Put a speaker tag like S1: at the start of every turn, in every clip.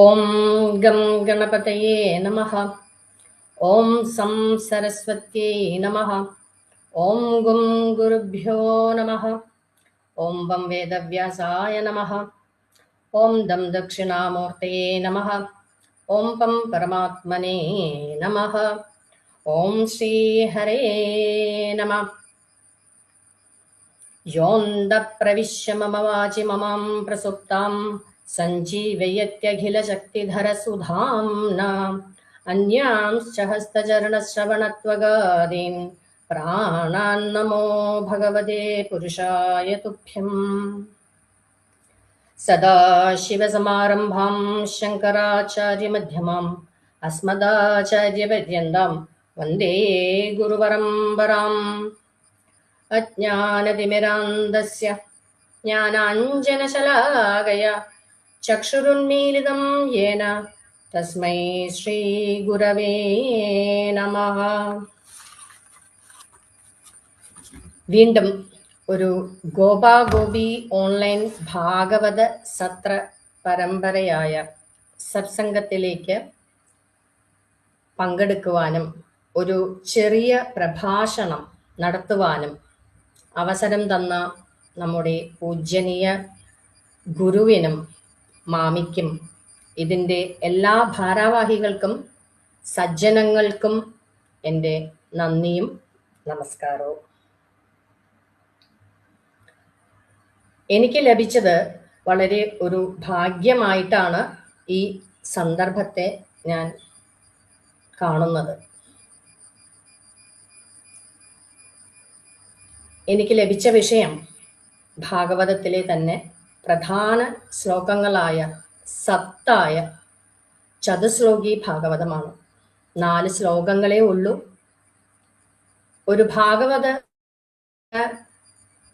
S1: ഓം gum ഗണപതയേ നമഃ. ഓം some സരസ്വത്യേ നമഃ. ഓം ഗും ഗുരുഭ്യോ നമഃ. ഓം വം വേദവ്യാസായ നമഃ. ഓം ദം ദക്ഷിണാമൂർത്തയേ നമഃ. ഓം പം പരമാത്മനേ നമഃ. ഓം ശ്രീ ഹരേ നമഃ. യോന്ത പ്രവിശ്യ മമ വാചി മമാം പ്രസുപ്താം സഞ്ജീവയത്യഖിലശക്തിധരസുധാംനാ അന്യാംശ്ച ഹസ്തചരണശ്രവണത്വഗാദീൻ പ്രാണാന്നമോ ഭഗവതേ പുരുഷായ തുഭ്യം. സദാശിവസമാരംഭാം ശങ്കരാചാര്യമധ്യമാം അസ്മദാചാര്യപര്യന്താം വന്ദേ ഗുരുപരമ്പരാം. അജ്ഞാനതിമിരാന്തസ്യ ജ്ഞാനാഞ്ജനശലാകയ ചക്ഷുരുന്മീലിതം യേന തസ്മൈ ശ്രീഗുരവേ നമഃ. വീണ്ടും ഒരു ഗോപാഗോപി ഓൺലൈൻ ഭാഗവത സത്ര പരമ്പരയായ സത്സംഗത്തിലേക്ക് പങ്കെടുക്കുവാനും ഒരു ചെറിയ പ്രഭാഷണം നടത്തുവാനും അവസരം തന്ന നമ്മുടെ പൂജ്യനീയ ഗുരുവിനും മാമിക്കും ഇതിൻ്റെ എല്ലാ ഭാരവാഹികൾക്കും സജ്ജനങ്ങൾക്കും എൻ്റെ നന്ദിയും നമസ്കാരവും. എനിക്ക് ലഭിച്ചത് വളരെ ഒരു ഭാഗ്യമായിട്ടാണ് ഈ സന്ദർഭത്തെ ഞാൻ കാണുന്നത്. എനിക്ക് ലഭിച്ച വിഷയം ഭാഗവതത്തിലെ തന്നെ പ്രധാന ശ്ലോകങ്ങളായ സത്തായ ചതുശ്ലോകി ഭാഗവതമാണ്. 4 ശ്ലോകങ്ങളേ ഉള്ളൂ. ഒരു ഭാഗവത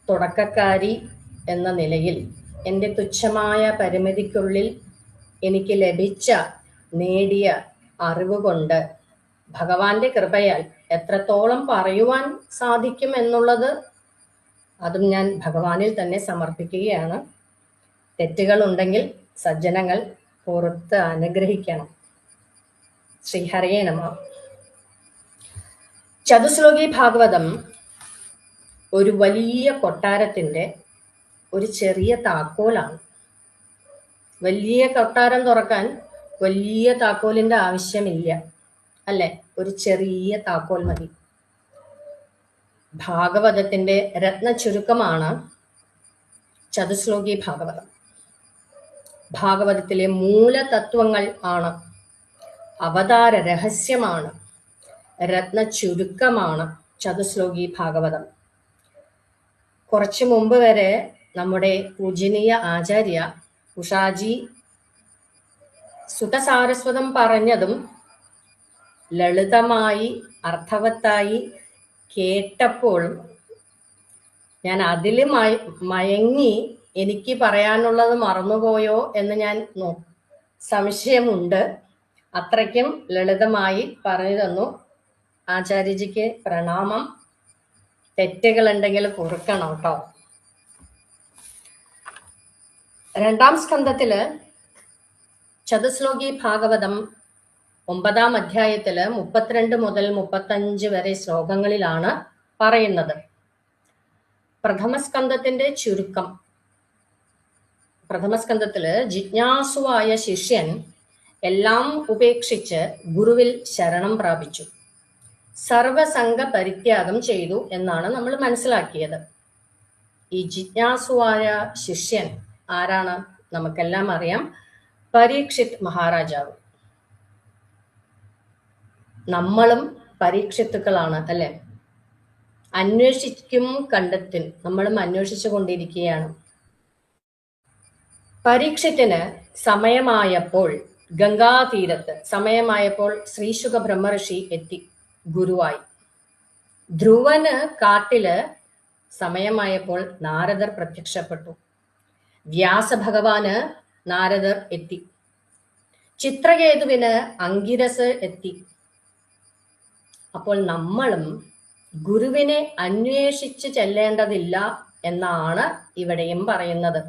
S1: തുടക്കക്കാരി എന്ന നിലയിൽ എൻ്റെ തുച്ഛമായ പരിമിതിക്കുള്ളിൽ എനിക്ക് ലഭിച്ച നേടിയ അറിവ് കൊണ്ട് ഭഗവാന്റെ കൃപയാൽ എത്രത്തോളം പറയുവാൻ സാധിക്കും എന്നുള്ളത് അതും ഞാൻ ഭഗവാനിൽ തന്നെ സമർപ്പിക്കുകയാണ്. തെറ്റുകളുണ്ടെങ്കിൽ സജ്ജനങ്ങൾ പുറത്ത് അനുഗ്രഹിക്കണം. ശ്രീഹരേ നമഃ. ചതുശ്ലോകി ഭാഗവതം ഒരു വലിയ കൊട്ടാരത്തിൻ്റെ ഒരു ചെറിയ താക്കോലാണ്. വലിയ കൊട്ടാരം തുറക്കാൻ വലിയ താക്കോലിൻ്റെ ആവശ്യമില്ല, അല്ലെ? ഒരു ചെറിയ താക്കോൽ മതി. ഭാഗവതത്തിൻ്റെ രത്ന ചുരുക്കമാണ് ചതുശ്ലോകി ഭാഗവതം. ഭാഗവതത്തിലെ മൂലതത്വങ്ങൾ ആണ്, അവതാര രഹസ്യമാണ്, രത്ന ചുരുക്കമാണ് ചതുശ്ലോകി ഭാഗവതം. കുറച്ചു മുമ്പ് വരെ നമ്മുടെ പൂജനീയ ആചാര്യ ഉഷാജി സുതസാരസ്വതം പറഞ്ഞതും ലളിതമായി അർത്ഥവത്തായി കേട്ടപ്പോൾ ഞാൻ അതിൽ മയങ്ങി എനിക്ക് പറയാനുള്ളത് മറന്നുപോയോ എന്ന് ഞാൻ സംശയമുണ്ട്. അത്രയ്ക്കും ലളിതമായി പറഞ്ഞു തന്നു. ആചാര്യജിക്ക് പ്രണാമം. തെറ്റുകളുണ്ടെങ്കിൽ പൊറുക്കണം കേട്ടോ. 2ാം സ്കന്ധത്തില് ചതുശ്ലോകി ഭാഗവതം 9ാം അധ്യായത്തില് 32 മുതൽ 35 വരെ ശ്ലോകങ്ങളിലാണ് പറയുന്നത്. പ്രഥമസ്കന്ധത്തിന്റെ ചുരുക്കം. പ്രഥമസ്കന്ധത്തില് ജിജ്ഞാസുവായ ശിഷ്യൻ എല്ലാം ഉപേക്ഷിച്ച് ഗുരുവിൽ ശരണം പ്രാപിച്ചു, സർവസംഗ പരിത്യാഗം ചെയ്തു എന്നാണ് നമ്മൾ മനസ്സിലാക്കിയത്. ഈ ജിജ്ഞാസുവായ ശിഷ്യൻ ആരാണ്? നമുക്കെല്ലാം അറിയാം, പരീക്ഷിത് മഹാരാജാവ്. നമ്മളും പരീക്ഷിത്തുക്കളാണ്, അല്ലെ? അന്വേഷിക്കും കണ്ടെത്തും, നമ്മളും അന്വേഷിച്ചു കൊണ്ടിരിക്കുകയാണ്. പരീക്ഷത്തിന് സമയമായപ്പോൾ ഗംഗാതീരത്ത് സമയമായപ്പോൾ ശ്രീശുക ബ്രഹ്മർഷി എത്തി ഗുരുവായി. ധ്രുവന് കാട്ടില് സമയമായപ്പോൾ നാരദർ പ്രത്യക്ഷപ്പെട്ടു. വ്യാസഭഗവാന് നാരദർ എത്തി. ചിത്രകേതുവിന് അങ്കിരസ് എത്തി. അപ്പോൾ നമ്മളും ഗുരുവിനെ അന്വേഷിച്ച് ചെല്ലേണ്ടതില്ല എന്നാണ് ഇവിടെയും പറയുന്നത്.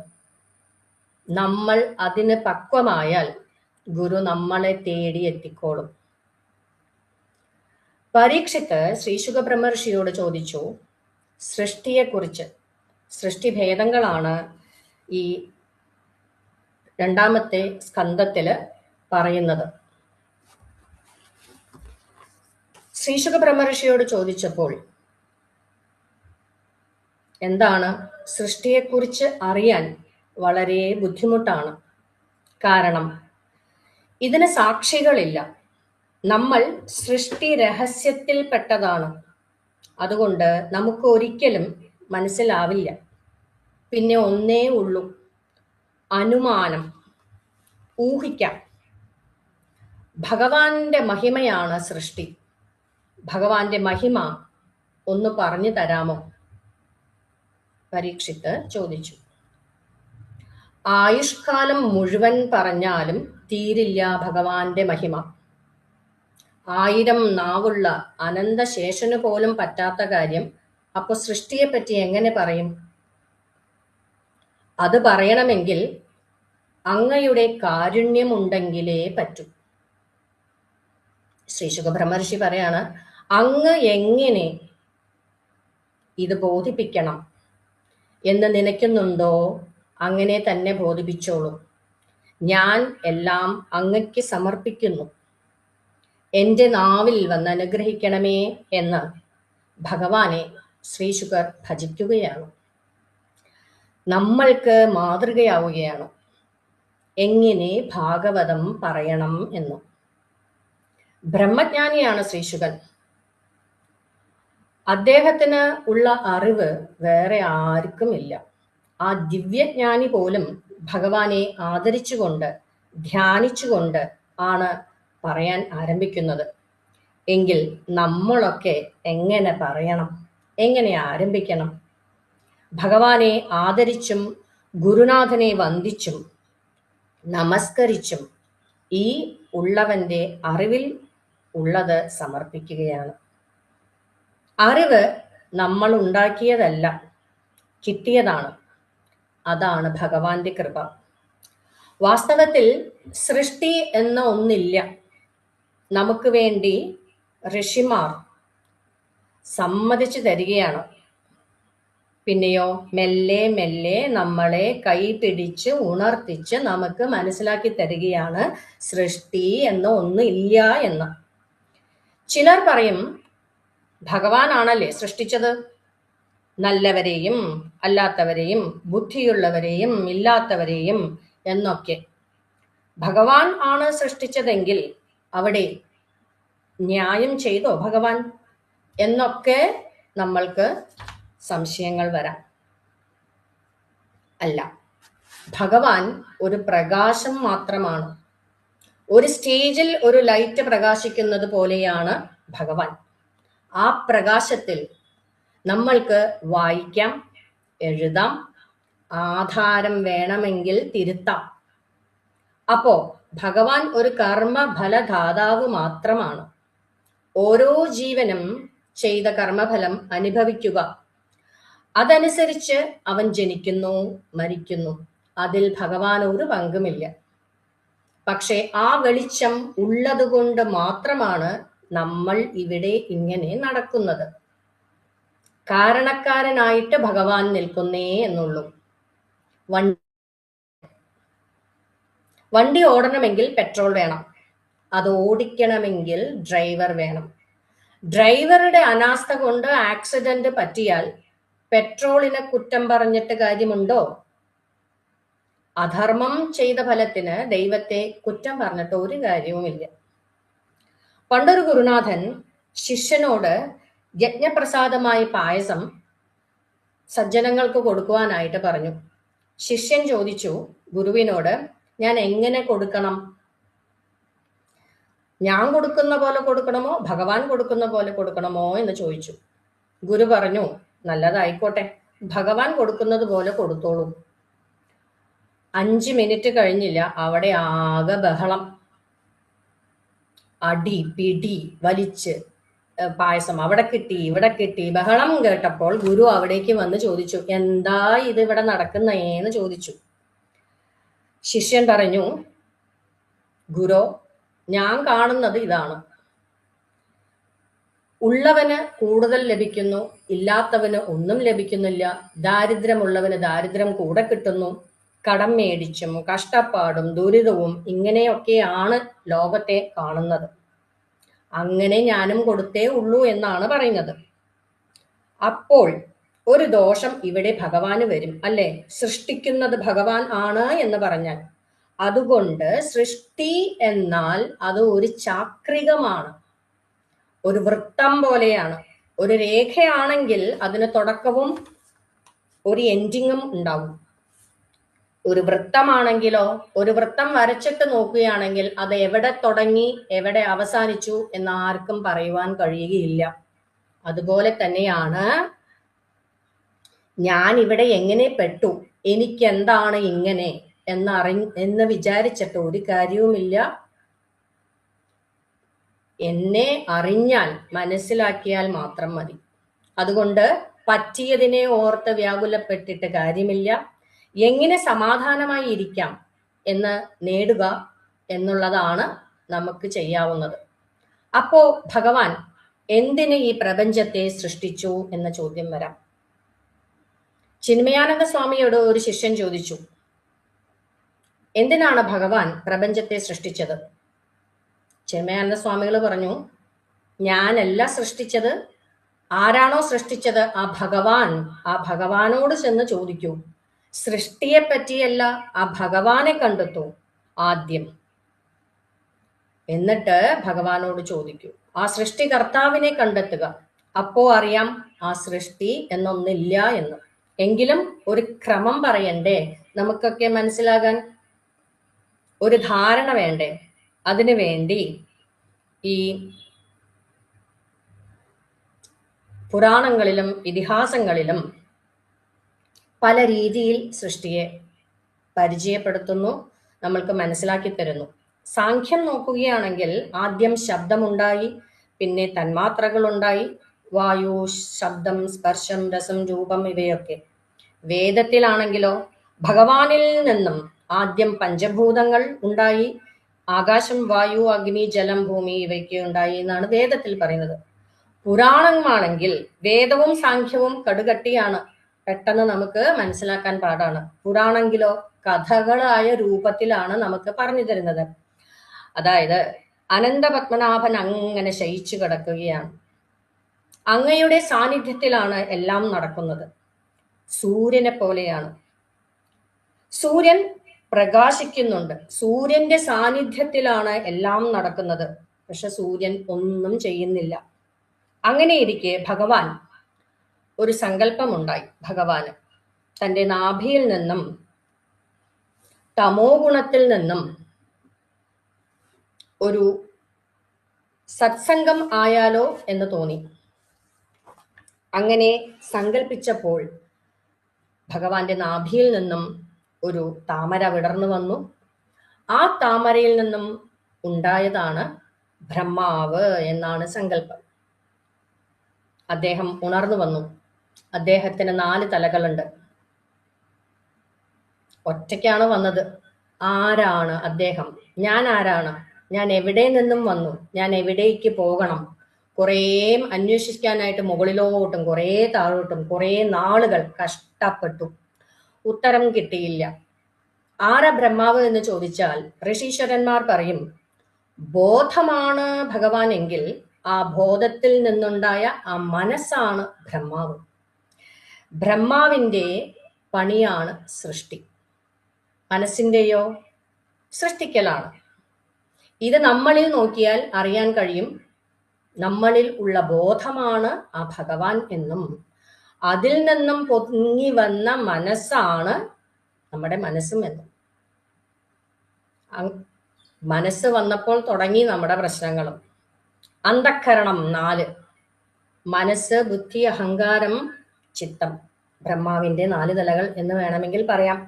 S1: നമ്മൾ അതിന് പക്വമായാൽ ഗുരു നമ്മളെ തേടി എത്തിക്കോളും. പരീക്ഷിത്ത് ശ്രീശുക ബ്രഹ്മർഷിയോട് ചോദിച്ചു, സൃഷ്ടിയെക്കുറിച്ച്. സൃഷ്ടിഭേദങ്ങളാണ് ഈ 2ാമത്തെ സ്കന്ധത്തില് പറയുന്നത്. ശ്രീശുക ബ്രഹ്മർഷിയോട് ചോദിച്ചപ്പോൾ എന്താണ്, സൃഷ്ടിയെക്കുറിച്ച് അറിയാൻ വളരെ ബുദ്ധിമുട്ടാണ്. കാരണം ഇതിന് സാക്ഷികളില്ല. നമ്മൾ സൃഷ്ടി രഹസ്യത്തിൽപ്പെട്ടതാണ്. അതുകൊണ്ട് നമുക്ക് ഒരിക്കലും മനസ്സിലാവില്ല. പിന്നെ ഒന്നേ ഉള്ളൂ, അനുമാനം, ഊഹിക്കാം. ഭഗവാന്റെ മഹിമയാണ് സൃഷ്ടി. ഭഗവാന്റെ മഹിമ ഒന്ന് പറഞ്ഞു തരാമോ? പരീക്ഷിത്ത് ചോദിച്ചു. ആയുഷ്കാലം മുഴുവൻ പറഞ്ഞാലും തീരില്ല ഭഗവാന്റെ മഹിമ. 1000 നാവുള്ള അനന്തശേഷന് പോലും പറ്റാത്ത കാര്യം അപ്പൊ സൃഷ്ടിയെപ്പറ്റി എങ്ങനെ പറയും? അത് പറയണമെങ്കിൽ അങ്ങയുടെ കാരുണ്യമുണ്ടെങ്കിലേ പറ്റൂ. ശ്രീശുക ബ്രഹ്മർഷി പറയാണ്, അങ്ങ് എങ്ങനെ ഇത് ബോധിപ്പിക്കണം എന്ന് നനയ്ക്കുന്നുണ്ടോ അങ്ങനെ തന്നെ ബോധിപ്പിച്ചോളൂ. ഞാൻ എല്ലാം അങ്ങയ്ക്ക് സമർപ്പിക്കുന്നു. എൻ്റെ നാവിൽ വന്ന് അനുഗ്രഹിക്കണമേ എന്ന് ഭഗവാനെ ശ്രീശുകർ ഭജിക്കുകയാണ്. നമ്മൾക്ക് മാതൃകയാവുകയാണ് എങ്ങനെ ഭാഗവതം പറയണം എന്ന്. ബ്രഹ്മജ്ഞാനിയാണ് ശ്രീശുകൻ. അദ്ദേഹത്തിന് ഉള്ള അറിവ് വേറെ ആർക്കുമില്ല. ആ ദിവ്യജ്ഞാനി പോലും ഭഗവാനെ ആദരിച്ചുകൊണ്ട് ധ്യാനിച്ചുകൊണ്ട് ആണ് പറയാൻ ആരംഭിക്കുന്നത്. എങ്കിൽ നമ്മളൊക്കെ എങ്ങനെ പറയണം, എങ്ങനെ ആരംഭിക്കണം? ഭഗവാനെ ആദരിച്ചും ഗുരുനാഥനെ വന്ദിച്ചും നമസ്കരിച്ചും ഈ ഉള്ളവന്റെ അറിവിൽ ഉള്ളത് സമർപ്പിക്കുകയാണ്. അറിവ് നമ്മൾ ഉണ്ടാക്കിയതല്ല, കിട്ടിയതാണ്. അതാണ് ഭഗവാന്റെ കൃപ. വാസ്തവത്തിൽ സൃഷ്ടി എന്ന ഒന്നില്ല. നമുക്ക് വേണ്ടി ഋഷിമാർ സമ്മതിച്ചു തരികയാണ്. പിന്നെയോ മെല്ലെ മെല്ലെ നമ്മളെ കൈ പിടിച്ച് ഉണർത്തിച്ച് നമുക്ക് മനസ്സിലാക്കി തരികയാണ് സൃഷ്ടി എന്ന ഒന്നും ഇല്ല എന്ന്. ചിലർ പറയും, ഭഗവാനാണല്ലേ സൃഷ്ടിച്ചത്, നല്ലവരെയും അല്ലാത്തവരെയും ബുദ്ധിയുള്ളവരെയും ഇല്ലാത്തവരെയും എന്നൊക്കെ. ഭഗവാൻ ആണ് സൃഷ്ടിച്ചതെങ്കിൽ അവിടെ ന്യായം ചെയ്തോ ഭഗവാൻ എന്നൊക്കെ നമ്മൾക്ക് സംശയങ്ങൾ വരാം. അല്ല, ഭഗവാൻ ഒരു പ്രകാശം മാത്രമാണ്. ഒരു സ്റ്റേജിൽ ഒരു ലൈറ്റ് പ്രകാശിക്കുന്നത് പോലെയാണ് ഭഗവാൻ. ആ പ്രകാശത്തിൽ നമ്മൾക്ക് വായിക്കാം, എഴുതാം, ആധാരം വേണമെങ്കിൽ തിരുത്താം. അപ്പോ ഭഗവാൻ ഒരു കർമ്മഫലദാതാവ് മാത്രമാണ്. ഓരോ ജീവനും ചെയ്ത കർമ്മഫലം അനുഭവിക്കുക. അതനുസരിച്ച് അവൻ ജനിക്കുന്നു, മരിക്കുന്നു. അതിൽ ഭഗവാൻ ഒരു പങ്കുമില്ല. പക്ഷെ ആ വെളിച്ചം ഉള്ളത് കൊണ്ട് മാത്രമാണ് നമ്മൾ ഇവിടെ ഇങ്ങനെ നടക്കുന്നത്. കാരണക്കാരനായിട്ട് ഭഗവാൻ നിൽക്കുന്നേ എന്നുള്ളൂ. വണ്ടി ഓടണമെങ്കിൽ പെട്രോൾ വേണം. അത് ഓടിക്കണമെങ്കിൽ ഡ്രൈവർ വേണം. ഡ്രൈവറുടെ അനാസ്ഥ കൊണ്ട് ആക്സിഡന്റ് പറ്റിയാൽ പെട്രോളിനെ കുറ്റം പറഞ്ഞിട്ട് കാര്യമുണ്ടോ? അധർമ്മം ചെയ്ത ഫലത്തിന് ദൈവത്തെ കുറ്റം പറഞ്ഞിട്ട് ഒരു കാര്യവുമില്ല. പണ്ടൊരു ഗുരുനാഥൻ ശിഷ്യനോട് യജ്ഞപ്രസാദമായി പായസം സജ്ജനങ്ങൾക്ക് കൊടുക്കുവാനായിട്ട് പറഞ്ഞു. ശിഷ്യൻ ചോദിച്ചു ഗുരുവിനോട്, ഞാൻ എങ്ങനെ കൊടുക്കണം? ഞാൻ കൊടുക്കുന്ന പോലെ കൊടുക്കണമോ ഭഗവാൻ കൊടുക്കുന്ന പോലെ കൊടുക്കണമോ എന്ന് ചോദിച്ചു. ഗുരു പറഞ്ഞു, നല്ലതായിക്കോട്ടെ, ഭഗവാൻ കൊടുക്കുന്നത് പോലെ കൊടുത്തോളൂ. 5 മിനിറ്റ് കഴിഞ്ഞില്ല, അവിടെ ആകെ ബഹളം. അടി പിടി വലിച്ച് പായസം അവിടെ കിട്ടി ഇവിടെ കിട്ടി. ബഹളം കേട്ടപ്പോൾ ഗുരു അവിടേക്ക് വന്ന് ചോദിച്ചു, എന്താ ഇത് ഇവിടെ നടക്കുന്നേന്ന് ചോദിച്ചു. ശിഷ്യൻ പറഞ്ഞു, ഗുരു, ഞാൻ കാണുന്നത് ഇതാണ്. ഉള്ളവന് കൂടുതൽ ലഭിക്കുന്നു, ഇല്ലാത്തവന് ഒന്നും ലഭിക്കുന്നില്ല. ദാരിദ്ര്യമുള്ളവന് ദാരിദ്ര്യം കൂടെ കിട്ടുന്നു. കടം മേടിച്ചും കഷ്ടപ്പാടും ദുരിതവും ഇങ്ങനെയൊക്കെയാണ് ലോകത്തെ കാണുന്നത്. അങ്ങനെ ഞാനും കൊടുത്തേ ഉള്ളൂ എന്നാണ് പറയുന്നത്. അപ്പോൾ ഒരു ദോഷം ഇവിടെ ഭഗവാന് വരും അല്ലെ? സൃഷ്ടിക്കുന്നത് ഭഗവാൻ ആണ് എന്ന് പറഞ്ഞാൽ, അതുകൊണ്ട് സൃഷ്ടി എന്നാൽ അത് ഒരു ചാക്രികമാണ്, ഒരു വൃത്തം പോലെയാണ്. ഒരു രേഖയാണെങ്കിൽ അതിന് തുടക്കവും ഒരു എൻഡിങ്ങും ഉണ്ടാവും. ഒരു വൃത്തമാണെങ്കിലോ, ഒരു വൃത്തം വരച്ചിട്ട് നോക്കുകയാണെങ്കിൽ അത് എവിടെ തുടങ്ങി എവിടെ അവസാനിച്ചു എന്ന് ആർക്കും പറയുവാൻ കഴിയുകയില്ല. അതുപോലെ തന്നെയാണ് ഞാൻ ഇവിടെ എങ്ങനെ പെട്ടു, എനിക്ക് എന്താണ് ഇങ്ങനെ എന്ന് വിചാരിച്ചിട്ട് ഒരു കാര്യവുമില്ല. എന്നെ അറിഞ്ഞാൽ, മനസ്സിലാക്കിയാൽ മാത്രം മതി. അതുകൊണ്ട് പറ്റിയതിനെ ഓർത്ത് വ്യാകുലപ്പെട്ടിട്ട് കാര്യമില്ല. എങ്ങനെ സമാധാനമായി ഇരിക്കാം എന്ന് നേടുക എന്നുള്ളതാണ് നമുക്ക് ചെയ്യാവുന്നത്. അപ്പോ ഭഗവാൻ എന്തിന് ഈ പ്രപഞ്ചത്തെ സൃഷ്ടിച്ചു എന്ന ചോദ്യം വരാം. ചിന്മയാനന്ദ സ്വാമിയോട് ഒരു ശിഷ്യൻ ചോദിച്ചു, എന്തിനാണ് ഭഗവാൻ പ്രപഞ്ചത്തെ സൃഷ്ടിച്ചത്? ചിന്മയാനന്ദ സ്വാമികൾ പറഞ്ഞു, ഞാനല്ല സൃഷ്ടിച്ചത്. ആരാണോ സൃഷ്ടിച്ചത് ആ ഭഗവാനോട് ചെന്ന് ചോദിക്കൂ. സൃഷ്ടിയെ പറ്റിയല്ല, ആ ഭഗവാനെ കണ്ടെത്തൂ ആദ്യം, എന്നിട്ട് ഭഗവാനോട് ചോദിക്കൂ. ആ സൃഷ്ടികർത്താവിനെ കണ്ടെത്തുക. അപ്പോ അറിയാം ആ സൃഷ്ടി എന്നൊന്നില്ല എന്ന്. എങ്കിലും ഒരു ക്രമം പറയണ്ടേ നമുക്കൊക്കെ മനസ്സിലാകാൻ? ഒരു ധാരണ വേണ്ടേ? അതിനു വേണ്ടി ഈ പുരാണങ്ങളിലും ഇതിഹാസങ്ങളിലും പല രീതിയിൽ സൃഷ്ടിയെ പരിചയപ്പെടുത്തുന്നു, നമ്മൾക്ക് മനസ്സിലാക്കി തരുന്നു. സാഖ്യം നോക്കുകയാണെങ്കിൽ ആദ്യം ശബ്ദമുണ്ടായി, പിന്നെ തന്മാത്രകളുണ്ടായി, വായു, ശബ്ദം, സ്പർശം, രസം, രൂപം ഇവയൊക്കെ. വേദത്തിലാണെങ്കിലോ ഭഗവാനിൽ നിന്നും ആദ്യം പഞ്ചഭൂതങ്ങൾ ഉണ്ടായി, ആകാശം, വായു, അഗ്നി, ജലം, ഭൂമി ഇവയ്ക്ക് ഉണ്ടായി എന്നാണ് വേദത്തിൽ പറയുന്നത്. പുരാണമാണെങ്കിൽ വേദവും സാഖ്യവും കടുകട്ടിയാണ്, പെട്ടെന്ന് നമുക്ക് മനസ്സിലാക്കാൻ പാടാണ്. പുരാണെങ്കിലോ കഥകളായ രൂപത്തിലാണ് നമുക്ക് പറഞ്ഞു തരുന്നത്. അതായത് അനന്തപത്മനാഭൻ അങ്ങനെ ശയിച്ചു കിടക്കുകയാണ്, അങ്ങയുടെ സാന്നിധ്യത്തിലാണ് എല്ലാം നടക്കുന്നത്. സൂര്യനെ പോലെയാണ്. സൂര്യൻ പ്രകാശിക്കുന്നുണ്ട്, സൂര്യന്റെ സാന്നിധ്യത്തിലാണ് എല്ലാം നടക്കുന്നത്. പക്ഷെ സൂര്യൻ ഒന്നും ചെയ്യുന്നില്ല. അങ്ങനെയിരിക്കെ ഭഗവാൻ ഒരു സങ്കല്പമുണ്ടായി. ഭഗവാന് തൻ്റെ നാഭിയിൽ നിന്നും തമോ ഗുണത്തിൽ നിന്നും ഒരു സത്സംഗം ആയാലോ എന്ന് തോന്നി. അങ്ങനെ സങ്കല്പിച്ചപ്പോൾ ഭഗവാന്റെ നാഭിയിൽ നിന്നും ഒരു താമര വിടർന്നു വന്നു. ആ താമരയിൽ നിന്നും ഉണ്ടായതാണ് ബ്രഹ്മാവ് എന്നാണ് സങ്കല്പം. അദ്ദേഹം ഉണർന്നു വന്നു. അദ്ദേഹത്തിന് 4 തലകളുണ്ട്. ഒറ്റയ്ക്കാണ് വന്നത്. ആരാണ് അദ്ദേഹം? ഞാൻ ആരാണ്? ഞാൻ എവിടെ നിന്നും വന്നു? ഞാൻ എവിടേക്ക് പോകണം? കുറേ അന്വേഷിക്കാനായിട്ട് മുകളിലോട്ടും കുറേ താഴോട്ടും കുറേ നാളുകൾ കഷ്ടപ്പെട്ടു. ഉത്തരം കിട്ടിയില്ല. ആരാ ബ്രഹ്മാവ് എന്ന് ചോദിച്ചാൽ ഋഷീശ്വരന്മാർ പറയും, ബോധമാണ് ഭഗവാൻ എങ്കിൽ ആ ബോധത്തിൽ നിന്നുണ്ടായ ആ മനസ്സാണ് ബ്രഹ്മാവ്. ബ്രഹ്മാവിൻ്റെ പണിയാണ് സൃഷ്ടി, മനസ്സിൻ്റെയോ സൃഷ്ടിക്കലാണ്. ഇത് നമ്മളിൽ നോക്കിയാൽ അറിയാൻ കഴിയും. നമ്മളിൽ ഉള്ള ബോധമാണ് ആ ഭഗവാൻ എന്നും അതിൽ നിന്നും പൊങ്ങി വന്ന മനസ്സാണ് നമ്മുടെ മനസ്സും എന്നും. മനസ്സ് വന്നപ്പോൾ തുടങ്ങി നമ്മുടെ പ്രശ്നങ്ങളും. അന്ധക്കരണം 4: മനസ്സ്, ബുദ്ധി, അഹങ്കാരം, ചിത്തം. ബ്രഹ്മാവിന്റെ 4 തലകൾ എന്ന് വേണമെങ്കിൽ പറയാം.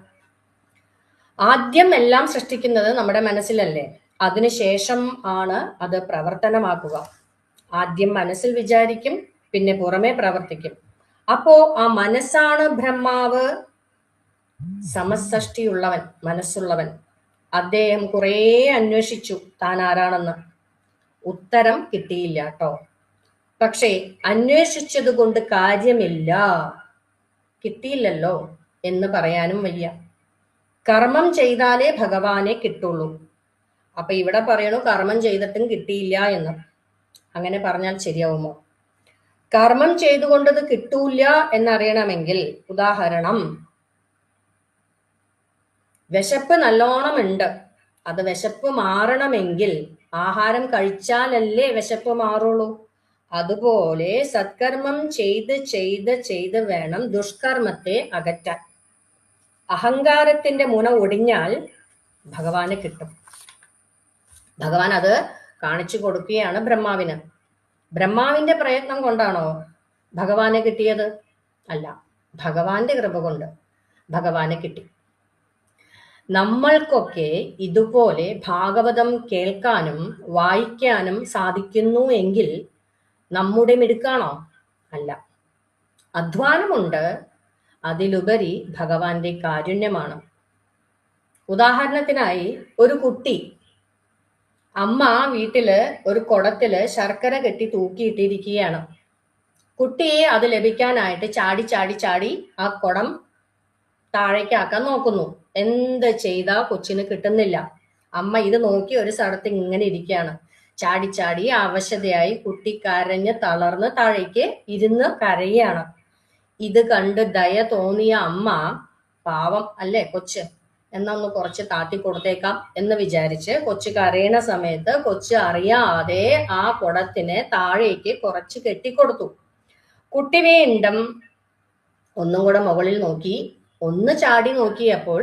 S1: ആദ്യം എല്ലാം സൃഷ്ടിക്കുന്നത് നമ്മുടെ മനസ്സിലല്ലേ? അതിനുശേഷം ആണ് അത് പ്രവർത്തനമാക്കുക. ആദ്യം മനസ്സിൽ വിചാരിക്കും, പിന്നെ പുറമേ പ്രവർത്തിക്കും. അപ്പോ ആ മനസ്സാണ് ബ്രഹ്മാവ്, സമസഷ്ടിയുള്ളവൻ, മനസ്സുള്ളവൻ. അദ്ദേഹം കുറേ അന്വേഷിച്ചു താൻ ആരാണെന്ന്. ഉത്തരം കിട്ടിയില്ല കേട്ടോ. പക്ഷേ അന്വേഷിച്ചത് കൊണ്ട് കാര്യമില്ല, കിട്ടിയില്ലല്ലോ എന്ന് പറയാനും വയ്യ. കർമ്മം ചെയ്താലേ ഭഗവാനെ കിട്ടുള്ളൂ. അപ്പൊ ഇവിടെ പറയണു കർമ്മം ചെയ്തിട്ടും കിട്ടിയില്ല എന്ന്. അങ്ങനെ പറഞ്ഞാൽ ശരിയാവുമോ? കർമ്മം ചെയ്തുകൊണ്ടത് കിട്ടൂല എന്നറിയണമെങ്കിൽ, ഉദാഹരണം, വിശപ്പ് നല്ലോണം ഉണ്ട്, അത് വിശപ്പ് മാറണമെങ്കിൽ ആഹാരം കഴിച്ചാലല്ലേ വിശപ്പ് മാറുള്ളൂ. അതുപോലെ സത്കർമ്മം ചെയ്ത് ചെയ്ത് ചെയ്ത് വേണം ദുഷ്കർമ്മത്തെ അകറ്റാൻ. അഹങ്കാരത്തിന്റെ മുന ഒടിഞ്ഞാൽ ഭഗവാന് കിട്ടും. ഭഗവാൻ അത് കാണിച്ചു കൊടുക്കുകയാണ് ബ്രഹ്മാവിന്. ബ്രഹ്മാവിന്റെ പ്രയത്നം കൊണ്ടാണോ ഭഗവാനെ കിട്ടിയത്? അല്ല, ഭഗവാന്റെ കൃപ കൊണ്ട് ഭഗവാനെ കിട്ടി. നമ്മൾക്കൊക്കെ ഇതുപോലെ ഭാഗവതം കേൾക്കാനും വായിക്കാനും സാധിക്കുന്നു എങ്കിൽ നമ്മുടെ മിടുക്കാണോ? അല്ല, അധ്വാനമുണ്ട്, അതിലുപരി ഭഗവാന്റെ കാരുണ്യമാണ്. ഉദാഹരണത്തിനായി, ഒരു കുട്ടി, അമ്മ വീട്ടില് ഒരു കുടത്തില് ശർക്കര കെട്ടി തൂക്കിയിട്ടിരിക്കുകയാണ്. കുട്ടിയെ അത് ലഭിക്കാനായിട്ട് ചാടി ചാടി ചാടി ആ കുടം താഴേക്കാക്കാൻ നോക്കുന്നു. എന്ത് ചെയ്താ കൊച്ചിന് കിട്ടുന്നില്ല. അമ്മ ഇത് നോക്കി ഒരു സ്ഥലത്ത് ഇങ്ങനെ ഇരിക്കുകയാണ്. ചാടി ചാടി അവശതയായി കുട്ടി കരഞ്ഞ് തളർന്ന് താഴേക്ക് ഇരുന്ന് കരയാണ്. ഇത് കണ്ട് ദയ തോന്നിയ അമ്മ, പാവം അല്ലേ കൊച്ച്, എന്നൊന്ന് കുറച്ച് താത്തി കൊടുത്തേക്കാം എന്ന് വിചാരിച്ച് കൊച്ചു കരയണ സമയത്ത് കൊച്ച് അറിയാതെ ആ കുടത്തിനെ താഴേക്ക് കുറച്ച് കെട്ടിക്കൊടുത്തു. കുട്ടി വീണ്ടും ഒന്നും കൂടെ മുകളിൽ നോക്കി, ഒന്ന് ചാടി നോക്കിയപ്പോൾ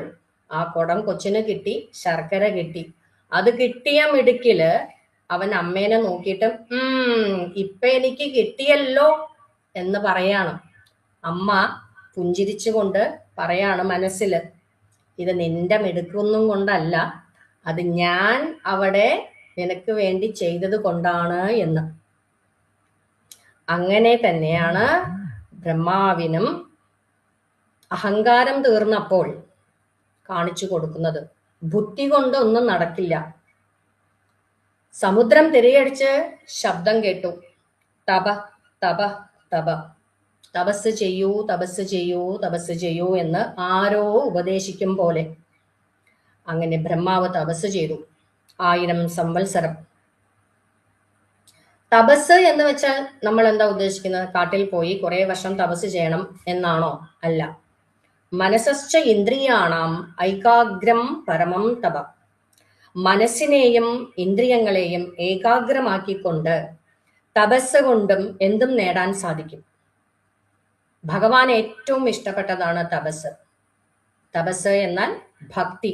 S1: ആ കുടം കൊച്ചിന് കിട്ടി, ശർക്കര കിട്ടി. അത് കിട്ടിയ മിടുക്കില് അവൻ അമ്മേനെ നോക്കിയിട്ട് ഇപ്പൊ എനിക്ക് കിട്ടിയല്ലോ എന്ന് പറയാണ്. അമ്മ പുഞ്ചിരിച്ചുകൊണ്ട് പറയാണ് മനസ്സില്, ഇത് നിന്റെ മിടുക്കൊന്നും കൊണ്ടല്ല, അത് ഞാൻ അവിടെ നിനക്ക് വേണ്ടി ചെയ്തത് കൊണ്ടാണ് എന്ന്. അങ്ങനെ തന്നെയാണ് ബ്രഹ്മാവിനും അഹങ്കാരം തീർന്നപ്പോൾ കാണിച്ചു കൊടുക്കുന്നത്. ബുദ്ധി കൊണ്ട് ഒന്നും നടക്കില്ല. സമുദ്രം തിരയടിച്ച് ശബ്ദം കേട്ടു, തപ തപ തപ, തപസ് ചെയ്യൂ തപസ് ചെയ്യൂ തപസ് ചെയ്യൂ എന്ന് ആരോ ഉപദേശിക്കും പോലെ. അങ്ങനെ ബ്രഹ്മാവ് തപസ് ചെയ്തു 1000 സംവത്സരം. തപസ് എന്ന് വെച്ചാൽ നമ്മൾ എന്താ ഉദ്ദേശിക്കുന്നത്? കാട്ടിൽ പോയി കുറെ വർഷം തപസ് ചെയ്യണം എന്നാണോ? അല്ല. മനസ്സശ്ച ഇന്ദ്രിയാണാം ഐകാഗ്രം പരമം തപ. മനസ്സിനെയും ഇന്ദ്രിയങ്ങളെയും ഏകാഗ്രമാക്കിക്കൊണ്ട് തപസ് കൊണ്ടും എന്തും നേടാൻ സാധിക്കും. ഭഗവാൻ ഏറ്റവും ഇഷ്ടപ്പെട്ടതാണ് തപസ്. തപസ് എന്നാൽ ഭക്തി.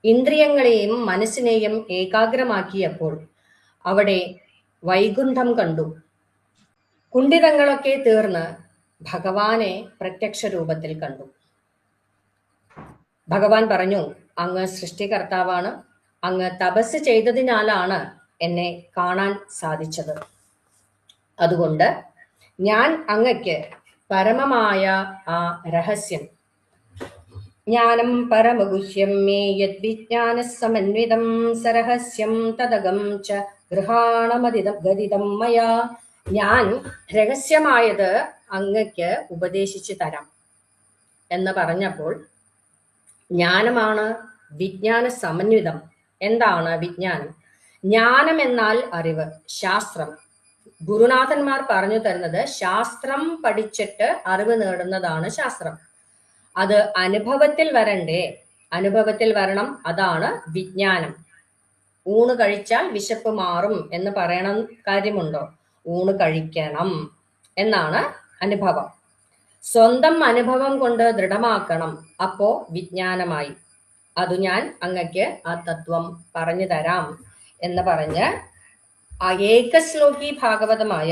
S1: ഇന്ദ്രിയങ്ങളെയും മനസ്സിനെയും ഏകാഗ്രമാക്കിയപ്പോൾ അവിടെ വൈകുണ്ഠം കണ്ടു. കുണ്ഠിതങ്ങളൊക്കെ തീർന്ന് ഭഗവാനെ പ്രത്യക്ഷ രൂപത്തിൽ കണ്ടു. ഭഗവാൻ പറഞ്ഞു, അങ്ങ് സൃഷ്ടികർത്താവാണ്, അങ്ങ് തപസ് ചെയ്തതിനാലാണ് എന്നെ കാണാൻ സാധിച്ചത്. അതുകൊണ്ട് ഞാൻ അങ്ങക്ക് പരമമായ ആ രഹസ്യം, ജ്ഞാനം പരമഗുഹ്യം മേ യദ്വിജ്ഞാന സമന്വിതം സരഹസ്യം തദകം ച ഗൃഹാണമതിദം മയാ, ഞാൻ രഹസ്യമായത് അങ്ങക്ക് ഉപദേശിച്ചു തരാം എന്ന് പറഞ്ഞപ്പോൾ, ജ്ഞാനമാണ് വിജ്ഞാന സമന്വിതം. എന്താണ് വിജ്ഞാനം? ജ്ഞാനം എന്നാൽ അറിവ്, ശാസ്ത്രം. ഗുരുനാഥന്മാർ പറഞ്ഞു തരുന്നത് ശാസ്ത്രം പഠിച്ചിട്ട് അറിവ് നേടുന്നതാണ് ശാസ്ത്രം. അത് അനുഭവത്തിൽ വരണ്ടേ? അനുഭവത്തിൽ വരണം, അതാണ് വിജ്ഞാനം. ഊണ് കഴിച്ചാൽ വിശപ്പ് മാറും എന്ന് പറയണം കാര്യമുണ്ടോ? ഊണ് കഴിക്കണം എന്നാണ് അനുഭവം. സ്വന്തം അനുഭവം കൊണ്ട് ദൃഢമാക്കണം, അപ്പോ വിജ്ഞാനമായി. അത് ഞാൻ അങ്ങക്ക് ആ തത്വം പറഞ്ഞു തരാം എന്ന് പറഞ്ഞ് ആ ഏകശ്ലോകി ഭാഗവതമായ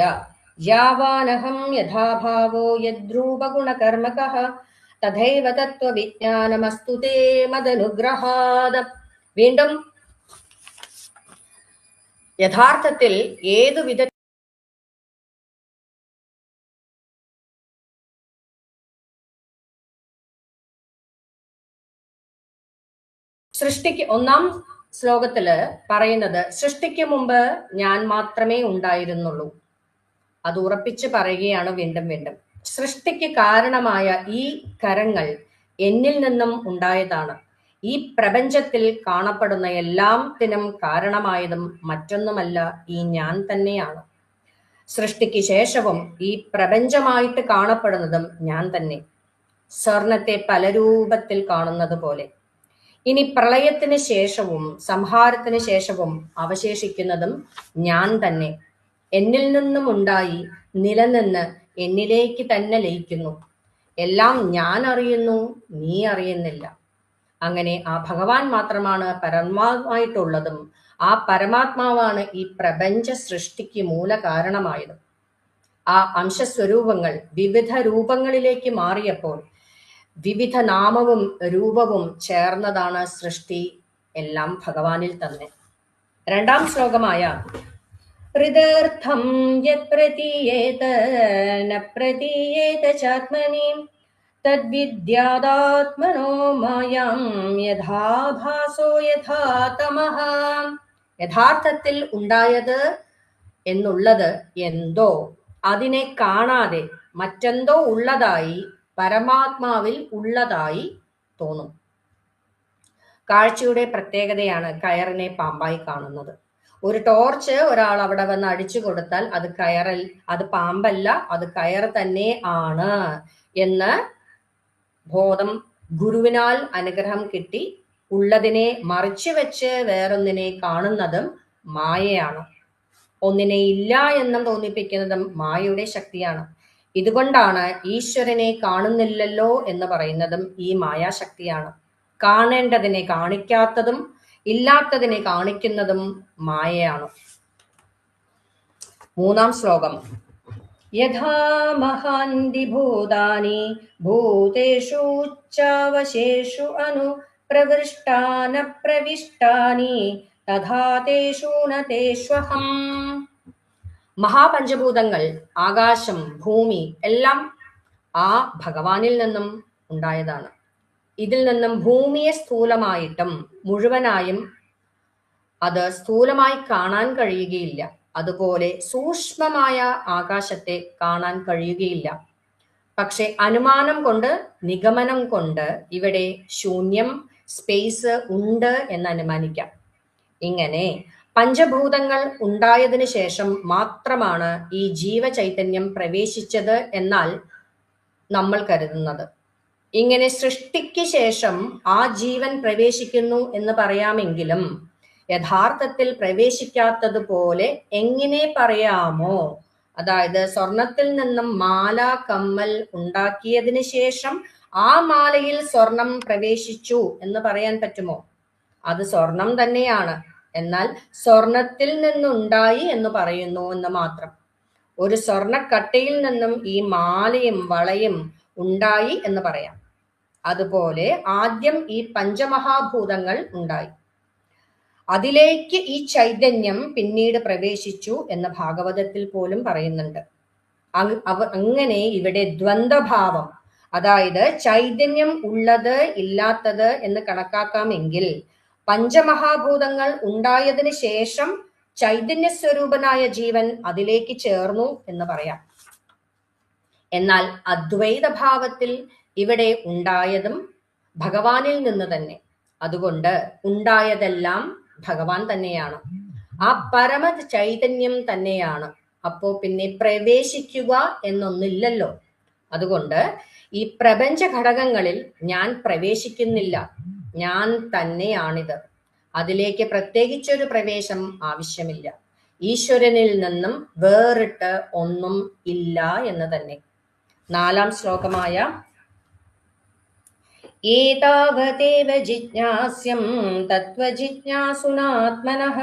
S1: യാവാനഹം യഥാഭാവോ യദ്രൂപഗുണകർമ്മകഃ തഥൈവ തത്വവിജ്ഞാനമസ്തു തേ മദനുഗ്രഹാദ. വീണ്ടും യഥാർത്ഥത്തിൽ ഏതു വിധ സൃഷ്ടി ഒന്നാം ശ്ലോകത്തില് പറയുന്നത് സൃഷ്ടിക്ക് മുമ്പ് ഞാൻ മാത്രമേ ഉണ്ടായിരുന്നുള്ളൂ. അത് ഉറപ്പിച്ച് പറയുകയാണ് വീണ്ടും വീണ്ടും. സൃഷ്ടിക്ക് കാരണമായ ഈ കരങ്ങൾ എന്നിൽ നിന്നും ഉണ്ടായതാണ്. ഈ പ്രപഞ്ചത്തിൽ കാണപ്പെടുന്ന എല്ലാത്തിനും കാരണമായതും മറ്റൊന്നുമല്ല, ഈ ഞാൻ തന്നെയാണ്. സൃഷ്ടിക്ക് ശേഷവും ഈ പ്രപഞ്ചമായിട്ട് കാണപ്പെടുന്നതും ഞാൻ തന്നെ, സ്വർണത്തെ പല രൂപത്തിൽ കാണുന്നത് പോലെ. ഇനി പ്രളയത്തിന് ശേഷവും സംഹാരത്തിന് ശേഷവും അവശേഷിക്കുന്നതും ഞാൻ തന്നെ. എന്നിൽ നിന്നും ഉണ്ടായി നിലനിന്ന് എന്നിലേക്ക് തന്നെ ലയിക്കുന്നു. എല്ലാം ഞാൻ അറിയുന്നു, നീ അറിയുന്നില്ല. അങ്ങനെ ആ ഭഗവാൻ മാത്രമാണ് പരമാത്മാവായിട്ടുള്ളതും ആ പരമാത്മാവാണ് ഈ പ്രപഞ്ച സൃഷ്ടിക്ക് മൂല കാരണമായതും. ആ അംശസ്വരൂപങ്ങൾ വിവിധ രൂപങ്ങളിലേക്ക് മാറിയപ്പോൾ വിവിധ നാമവും രൂപവും ചേർന്നതാണ് സൃഷ്ടി. എല്ലാം ഭഗവാനിൽ തന്നെ. രണ്ടാം ശ്ലോകമായ ഹൃദർത്ഥം യത് പ്രതീയേത ന പ്രതീയേത ചാത്മനി തദ്വിദ്യാദാത്മനോ മായാം യഥാ ഭാസോ യഥാ തമഃ. യഥാർത്ഥത്തിൽ ഉണ്ടായത് എന്നുള്ളത് എന്തോ അതിനെ കാണാതെ മറ്റെന്തോ ഉള്ളതായി പരമാത്മാവിൽ ഉള്ളതായി തോന്നും. കാഴ്ചയുടെ പ്രത്യേകതയാണ് കയറിനെ പാമ്പായി കാണുന്നത്. ഒരു ടോർച്ച് ഒരാൾ അവിടെ വന്ന് അടിച്ചു കൊടുത്താൽ അത് പാമ്പല്ല, അത് കയർ തന്നെ ആണ് എന്ന് ബോധം ഗുരുവിനാൽ അനുഗ്രഹം കിട്ടി ഉള്ളതിനെ മറിച്ചു വെച്ച് വേറൊന്നിനെ കാണുന്നതും മായയാണ്. ഒന്നിനെ ഇല്ല എന്നും തോന്നിപ്പിക്കുന്നതും മായയുടെ ശക്തിയാണ്. ഇതുകൊണ്ടാണ് ഈശ്വരനെ കാണുന്നില്ലല്ലോ എന്ന് പറയുന്നതും ഈ മായാശക്തിയാണ്. കാണേണ്ടതിനെ കാണിക്കാത്തതും ഇല്ലാത്തതിനെ കാണിക്കുന്നതും മായയാണ്. മൂന്നാം ശ്ലോകം യഥാ മഹാന്തി ഭൂതാനി ഭൂതേഷു ചാവശേഷു അനു പ്രവിഷ്ടാന പ്രവിഷ്ടാനി തഥാ തേഷു ന തേഷ്വഹം. മഹാപഞ്ചഭൂതങ്ങൾ, ആകാശം, ഭൂമി എല്ലാം ആ ഭഗവാനിൽ നിന്നും ഉണ്ടായതാണ്. ഇതിൽ നിന്നും ഭൂമിയെ സ്ഥൂലമായിട്ടും മുഴുവനായും അത് സ്ഥൂലമായി കാണാൻ കഴിയുകയില്ല. അതുപോലെ സൂക്ഷ്മമായ ആകാശത്തെ കാണാൻ കഴിയുകയില്ല. പക്ഷെ അനുമാനം കൊണ്ട് നിഗമനം കൊണ്ട് ഇവിടെ ശൂന്യം സ്പേസ് ഉണ്ട് എന്ന് അനുമാനിക്കാം. ഇങ്ങനെ പഞ്ചഭൂതങ്ങൾ ഉണ്ടായതിനു ശേഷം മാത്രമാണ് ഈ ജീവചൈതന്യം പ്രവേശിച്ചത് എന്നാൽ നമ്മൾ കരുതുന്നത്. ഇങ്ങനെ സൃഷ്ടിക്ക് ശേഷം ആ ജീവൻ പ്രവേശിക്കുന്നു എന്ന് പറയാമെങ്കിലും യഥാർത്ഥത്തിൽ പ്രവേശിക്കാത്തതുപോലെ എങ്ങനെ പറയാമോ? അതായത് സ്വർണത്തിൽ നിന്നും മാല കമ്മൽ ഉണ്ടാക്കിയതിന് ശേഷം ആ മാലയിൽ സ്വർണം പ്രവേശിച്ചു എന്ന് പറയാൻ പറ്റുമോ? അത് സ്വർണം തന്നെയാണ്, എന്നാൽ സ്വർണത്തിൽ നിന്നുണ്ടായി എന്ന് പറയുന്നു എന്ന് മാത്രം. ഒരു സ്വർണക്കട്ടയിൽ നിന്നും ഈ മാലയും വളയും ഉണ്ടായി എന്ന് പറയാം. അതുപോലെ ആദ്യം ഈ പഞ്ചമഹാഭൂതങ്ങൾ ഉണ്ടായി, അതിലേക്ക് ഈ ചൈതന്യം പിന്നീട് പ്രവേശിച്ചു എന്ന് ഭാഗവതത്തിൽ പോലും പറയുന്നുണ്ട്. അങ്ങനെ ഇവിടെ ദ്വന്ദ്ഭാവം, അതായത് ചൈതന്യം ഉള്ളത് ഇല്ലാത്തത് എന്ന് കണക്കാക്കാമെങ്കിൽ പഞ്ചമഹാഭൂതങ്ങൾ ഉണ്ടായതിനു ശേഷം ചൈതന്യ സ്വരൂപനായ ജീവൻ അതിലേക്ക് ചേർന്നു എന്ന് പറയാം. എന്നാൽ അദ്വൈത ഭാവത്തിൽ ഇവിടെ ഉണ്ടായതും ഭഗവാനിൽ നിന്ന് തന്നെ. അതുകൊണ്ട് ഉണ്ടായതെല്ലാം ഭഗവാൻ തന്നെയാണ്, ആ പരമ ചൈതന്യം തന്നെയാണ്. അപ്പോ പിന്നെ പ്രവേശിക്കുക എന്നൊന്നില്ലല്ലോ. അതുകൊണ്ട് ഈ പ്രപഞ്ച ഘടകങ്ങളിൽ ഞാൻ പ്രവേശിക്കുന്നില്ല, ഞാൻ തന്നെയാണിത്. അതിലേക്ക് പ്രത്യേകിച്ചൊരു പ്രവേശം ആവശ്യമില്ല. ഈശ്വരനിൽ നിന്നും വേറിട്ട് ഒന്നും ഇല്ല എന്ന് തന്നെ. നാലാം ശ്ലോകമായ ഏതാവതേവ ജിജ്ഞാസ്യം തത്വജിജ്ഞാസുനാത്മനഃ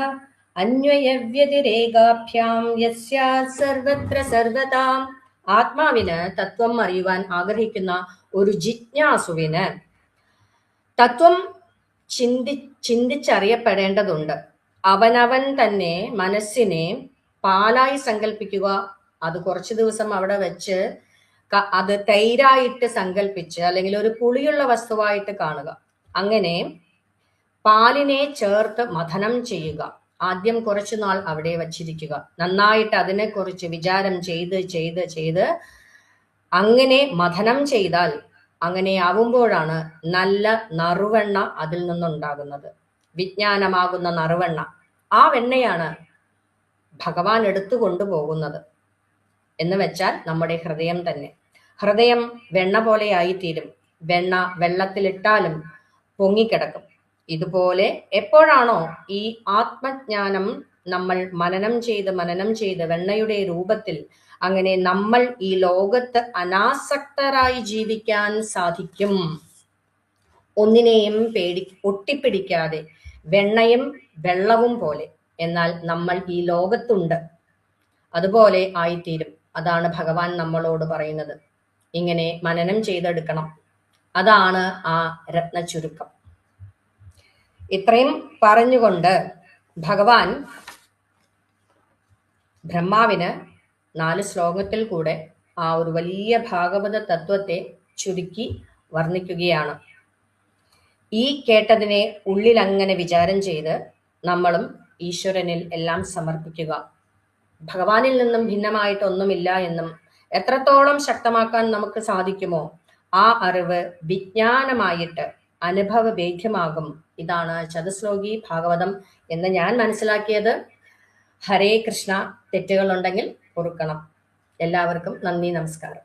S1: അന്വയവ്യതിരേകാഭ്യാം യസ്യാത് സർവത്ര സർവതാം. ആത്മാവിന് തത്വം അറിയുവാൻ ആഗ്രഹിക്കുന്ന ഒരു ജിജ്ഞാസുവിന് തത്വം ചിന്തിച്ചറിയപ്പെടേണ്ടതുണ്ട്. അവനവൻ തന്നെ മനസ്സിനെ പാലായി സങ്കല്പിക്കുക, അത് കുറച്ചു ദിവസം അവിടെ വെച്ച് അത് തൈരായിട്ട് സങ്കല്പിച്ച് അല്ലെങ്കിൽ ഒരു പുളിയുള്ള വസ്തുവായിട്ട് കാണുക. അങ്ങനെ പാലിനെ ചേർത്ത് മഥനം ചെയ്യുക. ആദ്യം കുറച്ചു നാൾ അവിടെ വച്ചിരിക്കുക. നന്നായിട്ട് അതിനെക്കുറിച്ച് വിചാരം ചെയ്ത് അങ്ങനെ മഥനം ചെയ്താൽ, അങ്ങനെ ആവുമ്പോഴാണ് നല്ല നറുവെണ്ണ അതിൽ നിന്നുണ്ടാകുന്നത്. വിജ്ഞാനമാകുന്ന നറുവെണ്ണ. ആ വെണ്ണയാണ് ഭഗവാൻ എടുത്തു കൊണ്ടുപോകുന്നത്. എന്ന് വെച്ചാൽ നമ്മുടെ ഹൃദയം തന്നെ. ഹൃദയം വെണ്ണ പോലെ ആയിത്തീരും. വെണ്ണ വെള്ളത്തിലിട്ടാലും പൊങ്ങിക്കിടക്കും. ഇതുപോലെ എപ്പോഴാണോ ഈ ആത്മജ്ഞാനം നമ്മൾ മനനം ചെയ്ത് വെണ്ണയുടെ രൂപത്തിൽ അങ്ങനെ നമ്മൾ ഈ ലോകത്ത് അനാസക്തരായി ജീവിക്കാൻ സാധിക്കും. ഒന്നിനെയും ഒട്ടിപ്പിടിക്കാതെ, വെണ്ണയും വെള്ളവും പോലെ. എന്നാൽ നമ്മൾ ഈ ലോകത്തുണ്ട്, അതുപോലെ ആയിത്തീരും. അതാണ് ഭഗവാൻ നമ്മളോട് പറയുന്നത്. ഇങ്ങനെ മനനം ചെയ്തെടുക്കണം. അതാണ് ആ രത്ന ചുരുക്കം. ഇത്രയും പറഞ്ഞുകൊണ്ട് ഭഗവാൻ ബ്രഹ്മാവിന് 4 ശ്ലോകത്തിൽ കൂടെ ആ ഒരു വലിയ ഭാഗവത തത്വത്തെ ചുരുക്കി വർണ്ണിക്കുകയാണ്. ഈ കേട്ടതിനെ ഉള്ളിൽ അങ്ങനെ വിചാരം ചെയ്ത് നമ്മളും ഈശ്വരനിൽ എല്ലാം സമർപ്പിക്കുക. ഭഗവാനിൽ നിന്നും ഭിന്നമായിട്ടൊന്നുമില്ല എന്നും എത്രത്തോളം ശക്തമാക്കാൻ നമുക്ക് സാധിക്കുമോ ആ അറിവ് വിജ്ഞാനമായിട്ട് അനുഭവവേദ്യമാകും. ഇതാണ് ചതുശ്ലോകി ഭാഗവതം എന്ന് ഞാൻ മനസ്സിലാക്കിയത്. ഹരേ കൃഷ്ണ. തെറ്റുകളുണ്ടെങ്കിൽ പൊറുക്കണം. എല്ലാവർക്കും നന്ദി, നമസ്കാരം.